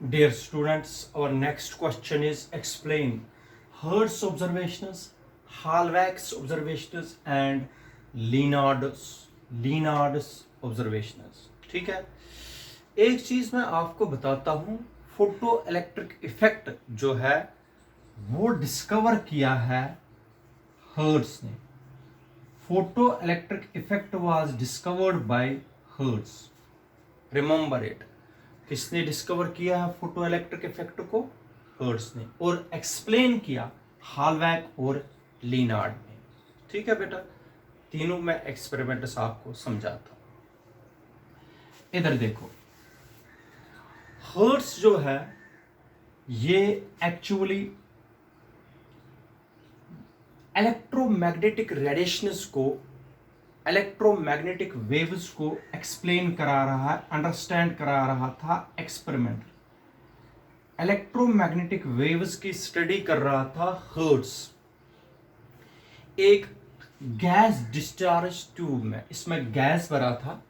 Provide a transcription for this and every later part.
Dear students, our next question is explain Hertz observations, Hallwach's observations and Leonard's observations. ठीक है, एक चीज मैं आपको बताता हूं, फोटो इलेक्ट्रिक इफेक्ट जो है वो डिस्कवर किया है हर्ट्ज ने. Photo electric effect was discovered by hertz. Remember it. किसने डिस्कवर किया है फोटो इलेक्ट्रिक इफेक्ट को? हर्ट्ज ने. और एक्सप्लेन किया हॉलबैक और लीनार्ड ने. ठीक है बेटा, तीनों मैं एक्सपेरिमेंट्स आपको समझाता हूं. इधर देखो, हर्ट्ज जो है ये एक्चुअली इलेक्ट्रोमैग्नेटिक रेडिएशंस को, इलेक्ट्रोमैग्नेटिक वेव्स को एक्सप्लेन करा रहा है, अंडरस्टैंड करा रहा था एक्सपेरिमेंट. इलेक्ट्रोमैग्नेटिक वेव्स की स्टडी कर रहा था हर्ट्ज. एक गैस डिस्चार्ज ट्यूब में, इसमें गैस भरा था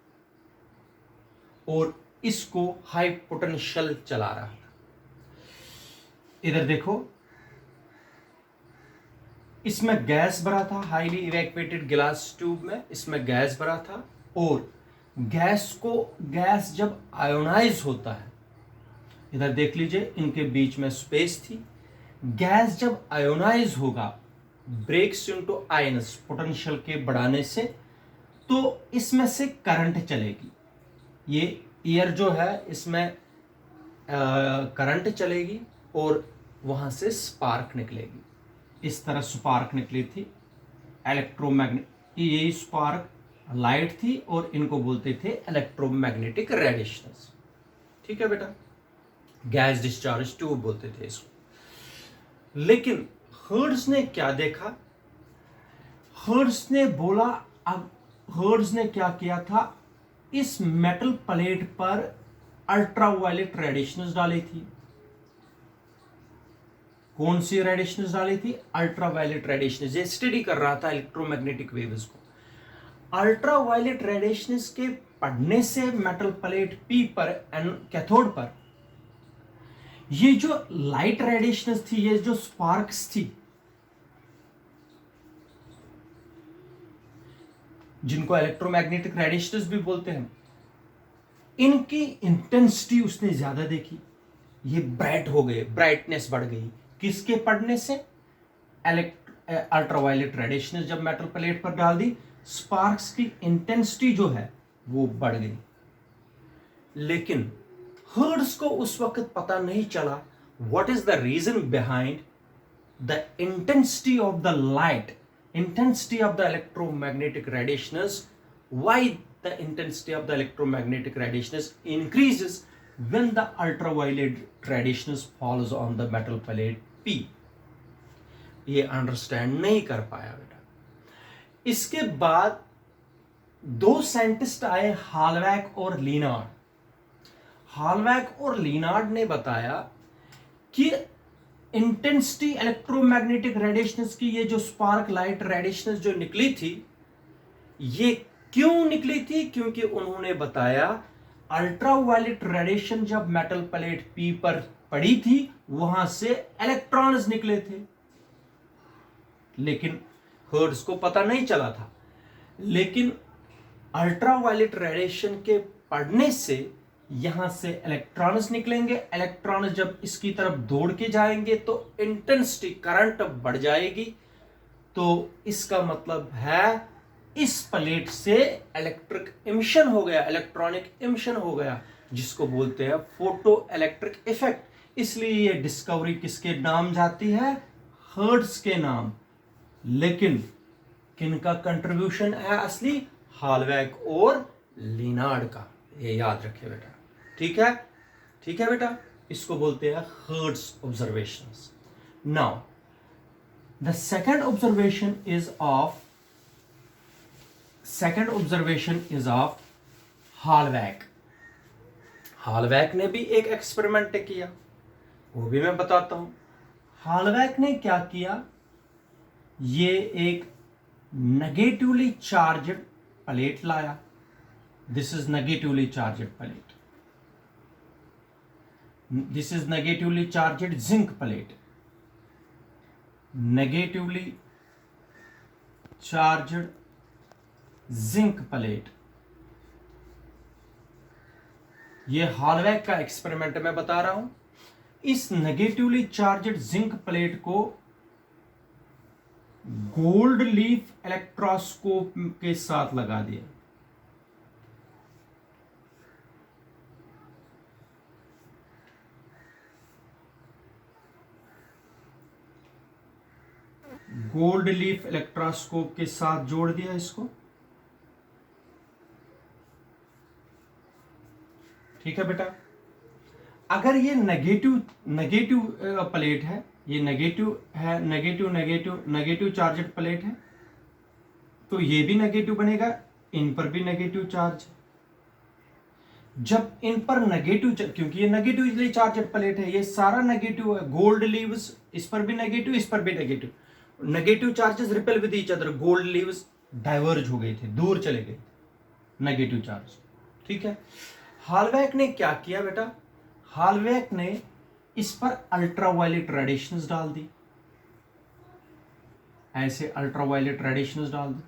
और इसको हाई पोटेंशियल चला रहा था. इधर देखो, इसमें गैस भरा था, हाईली इवैक्यूएटेड ग्लास ट्यूब में इसमें गैस भरा था. और गैस जब आयोनाइज होता है, इधर देख लीजिए, इनके बीच में स्पेस थी. गैस जब आयोनाइज होगा, ब्रेक्स इनटू आयंस पोटेंशियल के बढ़ाने से, तो इसमें से करंट चलेगी. ये एयर जो है इसमें करंट चलेगी और वहां से स्पार्क निकलेगी. इस तरह स्पार्क निकली थी इलेक्ट्रोमैग्नेट. ये स्पार्क लाइट थी और इनको बोलते थे इलेक्ट्रोमैग्नेटिक रेडिएशंस. ठीक है बेटा, गैस डिस्चार्ज ट्यूब बोलते थे इसको. लेकिन हर्ट्ज ने क्या देखा? हर्ट्ज ने बोला, अब हर्ट्ज ने क्या किया था, इस मेटल प्लेट पर अल्ट्रावायलेट रेडिएशंस डाली थी. कौन सी रेडिएशंस डाली थी? Ultraviolet radiations. ये स्टडी कर रहा था इलेक्ट्रोमैग्नेटिक वेव्स को. अल्ट्रावायलेट रेडिएशंस के पड़ने से मेटल प्लेट पी पर, कैथोड पर, ये जो लाइट रेडिएशंस थी, ये जो स्पार्क्स थी, जिनको इलेक्ट्रोमैग्नेटिक रेडिएशंस भी बोलते हैं, इनकी इंटेंसिटी उसने ज्यादा देखी. ये ब्राइट हो गए, ब्राइटनेस बढ़ गई. किसके पड़ने से? अल्ट्रावायलेट रेडिएशन जब मेटल प्लेट पर डाल दी, स्पार्क्स की इंटेंसिटी जो है वो बढ़ गई. लेकिन हर्ट्ज को उस वक्त पता नहीं चला what is the reason behind the intensity of the light, intensity of the electromagnetic radiations, why the intensity of the electromagnetic radiations increases when the ultraviolet radiations falls on the metal plate P. ये understand नहीं कर पाया बेटा. इसके बाद दो scientist आए, हॉलबैक और लीनार्ड. हॉलबैक और लीनार्ड ने बताया कि इंटेंसिटी इलेक्ट्रोमैग्नेटिक रेडिएशंस की, ये जो स्पार्क लाइट रेडिएशंस जो निकली थी, ये क्यों निकली थी? क्योंकि उन्होंने बताया अल्ट्रावायलेट रेडिएशन जब मेटल प्लेट पी पर पड़ी थी, वहां से इलेक्ट्रॉन्स निकले थे. लेकिन हर्ट्ज को पता नहीं चला था. लेकिन अल्ट्रावायलेट रेडिएशन के पड़ने से यहां से इलेक्ट्रॉन्स निकलेंगे. इलेक्ट्रॉन्स जब इसकी तरफ दौड़ के जाएंगे तो इंटेंसिटी, करंट बढ़ जाएगी. तो इसका मतलब है इस प्लेट से इलेक्ट्रिक इमिशन हो गया, इलेक्ट्रॉनिक इमिशन हो गया, जिसको बोलते हैं फोटो इलेक्ट्रिक इफेक्ट. इसलिए ये डिस्कवरी किसके नाम जाती है? हर्ट्ज के नाम. लेकिन किनका कंट्रीब्यूशन है असली? हॉलबैक और लीनार्ड का. ये याद रखे बेटा. ठीक है, ठीक है बेटा. इसको बोलते हैं Hertz observations. Now the second observation is of हॉलबैक. हॉलबैक ने भी एक एक्सपेरिमेंट किया, वो भी मैं बताता हूं. हॉलबैक ने क्या किया, ये एक नेगेटिवली चार्ज्ड प्लेट लाया. This is negatively charged plate. This is negatively charged zinc plate, negatively charged zinc plate. ये हॉलबैक का एक्सपेरिमेंट मैं बता रहा हूं। इस नेगेटिवली चार्ज्ड जिंक प्लेट को गोल्ड लीफ इलेक्ट्रोस्कोप के साथ लगा दिया। गोल्ड लीफ इलेक्ट्रोस्कोप के साथ जोड़ दिया इसको। ठीक है बेटा, अगर ये नेगेटिव प्लेट है, ये नेगेटिव है, नेगेटिव चार्जड प्लेट है, तो ये भी नेगेटिव बनेगा, इन पर भी नेगेटिव चार्ज। जब इन पर नेगेटिव, क्योंकि ये नेगेटिवली चार्जड प्लेट है, ये सारा नेगेटिव है, गोल्ड लीव्स, इस पर भी नेगेटिव, इस पर भी negative, negative charges repel with each other, gold leaves diverge हो गए थे, दूर चले गए नेगेटिव चार्ज। ठीक है, हॉलबैक ने क्या किया बेटा, हॉलबैक ने इस पर अल्ट्रावायलेट रेडिएशंस डाल दी, ऐसे अल्ट्रावायलेट रेडिएशंस डाल दी।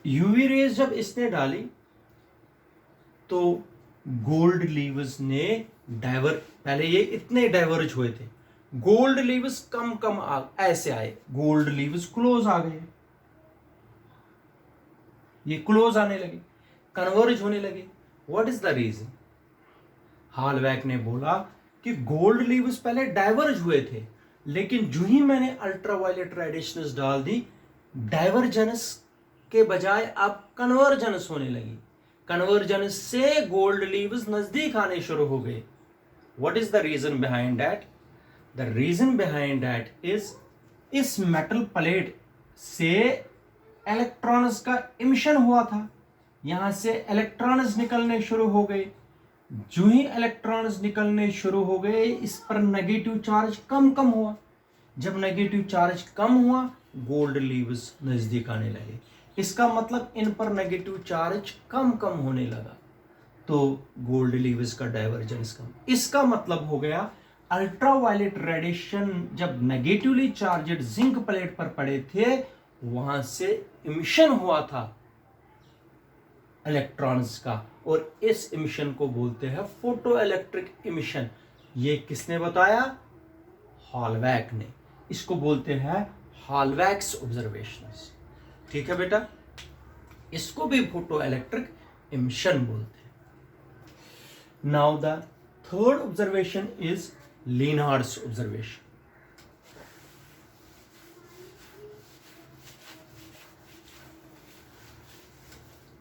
यूवी रेज जब इसने डाली तो गोल्ड लीव्स ने पहले ये इतने डाइवर्ज हुए थे, गोल्ड लीव्स कम ऐसे आए, गोल्ड लीव्स क्लोज आ गए, ये क्लोज आने लगे, कन्वर्ज होने लगे। What is the reason? हॉलबैक ने बोला कि गोल्ड लीव्स पहले डाइवर्ज हुए थे, लेकिन जो ही मैंने अल्ट्रावायलेट रेडिएशंस डाल दी, डाइवर्जेंस के बजाय अब कन्वर्जेंस होने लगी, कन्वर्जेंस से गोल्ड लीव्स नजदीक आने शुरू हो गए। What is the reason behind that? The reason behind that is इस मेटल प्लेट से इलेक्ट्रॉन्स का इमिशन हुआ था, यहां से इलेक्ट्रॉन्स निकलने शुरू हो गए। जो ही इलेक्ट्रॉन्स निकलने शुरू हो गए, इस पर नेगेटिव चार्ज कम हुआ। जब नेगेटिव चार्ज कम हुआ, गोल्ड लीव्स नजदीक आने लगे। इसका मतलब इन पर नेगेटिव चार्ज कम होने लगा, तो गोल्ड लीव्स का डाइवर्जेंस कम। इसका मतलब हो गया अल्ट्रावायलेट रेडिएशन जब नेगेटिवली चार्ज्ड जिंक प्लेट पर पड़े थे, वहां से इमिशन हुआ था इलेक्ट्रॉन्स का, और इस इमिशन को बोलते हैं फोटो इलेक्ट्रिक इमिशन। ये किसने बताया? हॉलबैक ने। इसको बोलते हैं हॉलबैक्स ऑब्जर्वेशंस। ठीक है बेटा, इसको भी फोटो इलेक्ट्रिक इमिशन बोलते हैं। Now the third observation is Lenard's observation.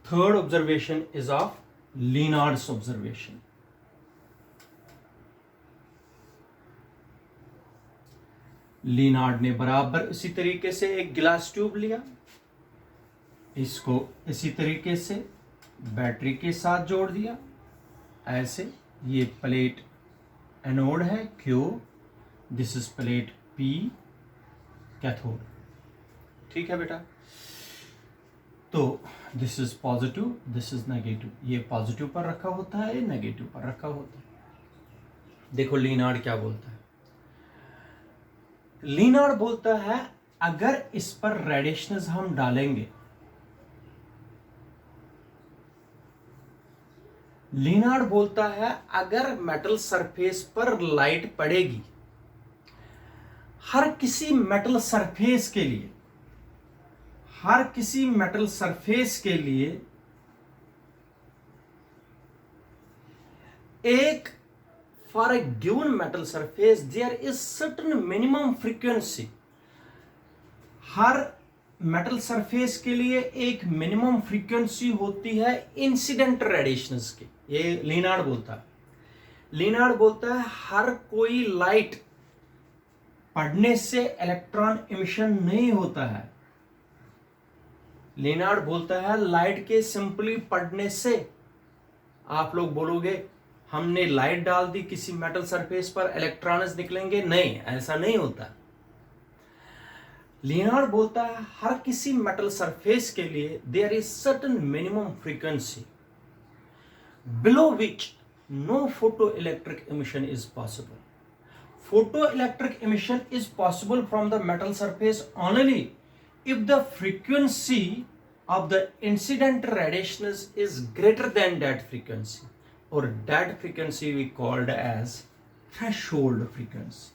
Third observation is of Lienard's observation. Lenard ने बराबर इसी तरीके से एक गिलास ट्यूब लिया, इसको इसी तरीके से बैटरी के साथ जोड़ दिया, ऐसे। ये प्लेट एनोड है Q, this is plate P cathode. ठीक है बेटा, तो this is positive, this is negative. ये पॉजिटिव पर रखा होता है, ये नेगेटिव पर रखा होता है। देखो लिनार्ड क्या बोलता है। लिनार्ड बोलता है अगर इस पर रेडिएशंस हम डालेंगे, लिनार्ड बोलता है अगर मेटल सरफेस पर लाइट पड़ेगी, हर किसी मेटल सरफेस के लिए, हर किसी मेटल सरफेस के लिए एक, for a given metal surface there is certain minimum frequency. हर मेटल सरफेस के लिए एक मिनिमम फ्रीक्वेंसी होती है इंसिडेंट रेडिएशंस की। ये लिनार्ड बोलता है। लिनार्ड बोलता है हर कोई लाइट पढ़ने से इलेक्ट्रॉन इमिशन नहीं होता है। लिनार्ड बोलता है लाइट के सिंपली पढ़ने से, आप लोग बोलोगे हमने लाइट डाल दी किसी मेटल सरफेस पर, इलेक्ट्रॉन्स निकलेंगे, नहीं, ऐसा नहीं होता। लिनार्ड बोलता है हर किसी मेटल सरफेस के लिए there is certain minimum frequency below which no photoelectric emission is possible. Photoelectric emission is possible from the metal surface only if the frequency of the incident radiation is greater than that frequency, or that frequency we called as threshold frequency.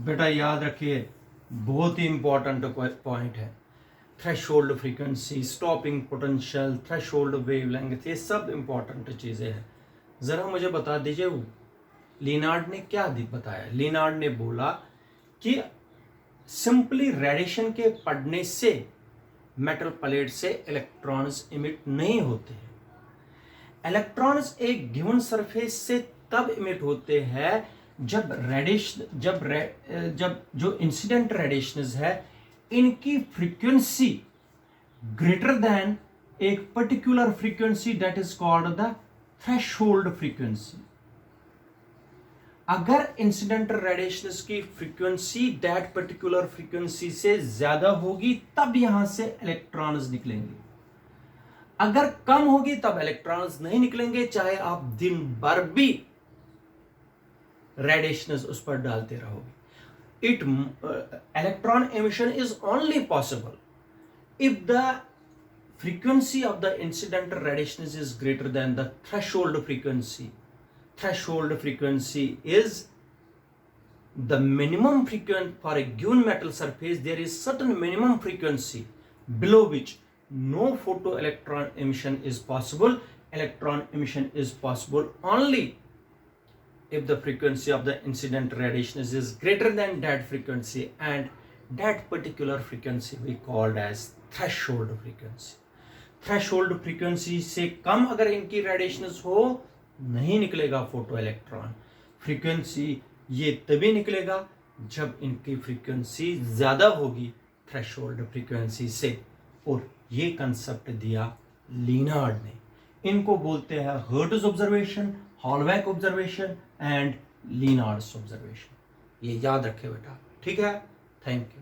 बेटा याद रखिए, बहुत ही important point है। Threshold frequency, stopping potential, threshold wavelength, ये सब important चीज़ें हैं। ज़रा मुझे बता दीजिए लिनार्ड ने क्या बताया। लिनार्ड ने बोला कि सिंपली रेडिएशन के पड़ने से मेटल प्लेट से इलेक्ट्रॉन्स इमिट नहीं होते हैं। इलेक्ट्रॉन्स एक गिवन सरफेस से तब इमिट होते हैं जब रेडिएशन जब जो इंसिडेंट रेडिएशन है इनकी फ्रीक्वेंसी ग्रेटर देन एक particular frequency that is called the threshold frequency. अगर इंसिडेंट रेडिएशन की फ्रीक्वेंसी दैट पर्टिकुलर फ्रीक्वेंसी से ज्यादा होगी तब यहां से इलेक्ट्रॉन्स निकलेंगे, अगर कम होगी तब इलेक्ट्रॉन्स नहीं निकलेंगे, चाहे आप दिन भर भी रेडिएशन उस पर डालते रहोगे। Electron emission is only possible if the frequency of the incident radiation is greater than the threshold frequency. Threshold frequency is the minimum frequency for a given metal surface. There is certain minimum frequency below which no photoelectron emission is possible. Electron emission is possible only if the frequency of the incident radiation is greater than that frequency, and that particular frequency we called as threshold frequency. Threshold frequency से कम अगर इनकी radiation हो नहीं निकलेगा photo electron. Frequency ये तभी निकलेगा जब इनकी फ्रीक्वेंसी ज्यादा होगी थ्रेशोल्ड फ्रीक्वेंसी से, और ये कंसेप्ट दिया लिनार्ड ने। इनको बोलते हैं हर्ट्ज ऑब्जर्वेशन, हॉलबैक ऑब्जर्वेशन एंड लिनार्ड्स ऑब्जर्वेशन। ये याद रखे बेटा, ठीक है। Thank you.